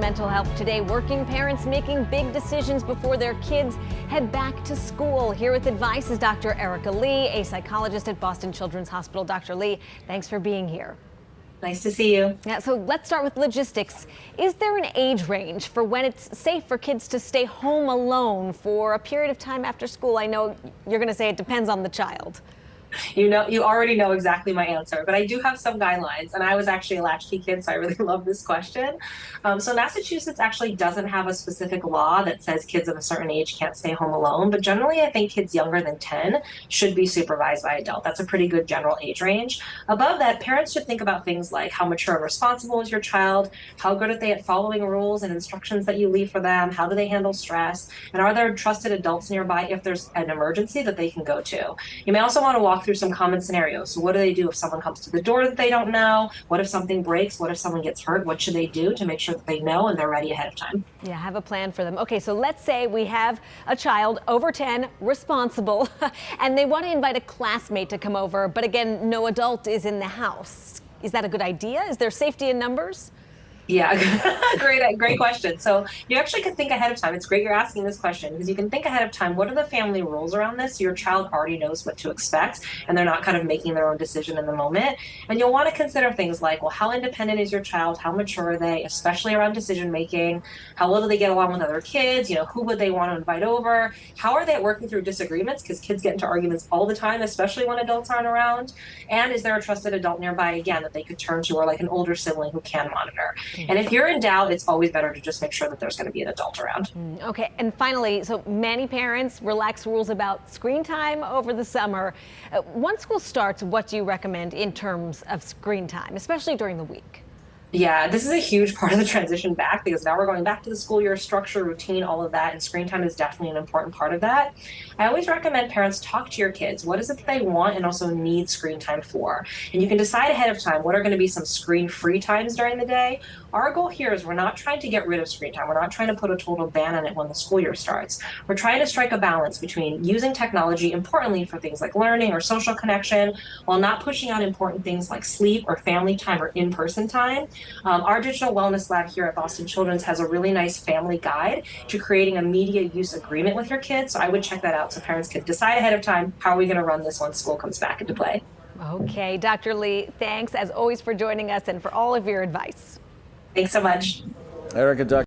mental health today. Working parents making big decisions before their kids head back to school. Here with advice is Dr. Erica Lee, a psychologist at Boston Children's Hospital. Dr. Lee, thanks for being here. Nice to see you. Yeah, so let's start with logistics. Is there an age range for when it's safe for kids to stay home alone for a period of time after school? I know you're going to say it depends on the child. You already know exactly my answer, but I do have some guidelines, and I was actually a latchkey kid, so I really love this question. So Massachusetts actually doesn't have a specific law that says kids of a certain age can't stay home alone, but generally I think kids younger than 10 should be supervised by adult. That's a pretty good general age range. Above that, parents should think about things like how mature and responsible is your child, how good are they at following rules and instructions that you leave for them, how do they handle stress, and are there trusted adults nearby if there's an emergency that they can go to. You may also want to walk through some common scenarios. So what do they do if someone comes to the door that they don't know? What if something breaks? What if someone gets hurt? What should they do to make sure that they know and they're ready ahead of time? Yeah, have a plan for them. Okay, so let's say we have a child over 10, responsible, and they want to invite a classmate to come over, but again, no adult is in the house. Is that a good idea? Is there safety in numbers? Yeah, great question. So you actually can think ahead of time. It's great you're asking this question because you can think ahead of time. What are the family rules around this? So your child already knows what to expect and they're not kind of making their own decision in the moment. And you'll want to consider things like, well, how independent is your child? How mature are they, especially around decision making? How well do they get along with other kids? Who would they want to invite over? How are they working through disagreements? Because kids get into arguments all the time, especially when adults aren't around. And is there a trusted adult nearby, again, that they could turn to, or like an older sibling who can monitor? And if you're in doubt, it's always better to just make sure that there's going to be an adult around. Okay, and finally, so many parents relax rules about screen time over the summer. Once school starts, what do you recommend in terms of screen time, especially during the week? Yeah, this is a huge part of the transition back because now we're going back to the school year, structure, routine, all of that, and screen time is definitely an important part of that. I always recommend parents talk to your kids. What is it that they want and also need screen time for? And you can decide ahead of time what are going to be some screen-free times during the day. Our goal here is we're not trying to get rid of screen time. We're not trying to put a total ban on it when the school year starts. We're trying to strike a balance between using technology, importantly for things like learning or social connection, while not pushing out important things like sleep or family time or in-person time. Our digital wellness lab here at Boston Children's has a really nice family guide to creating a media use agreement with your kids. So I would check that out so parents can decide ahead of time, how are we going to run this once school comes back into play? Okay, Dr. Lee, thanks as always for joining us and for all of your advice. Thanks so much. Erica, Dr.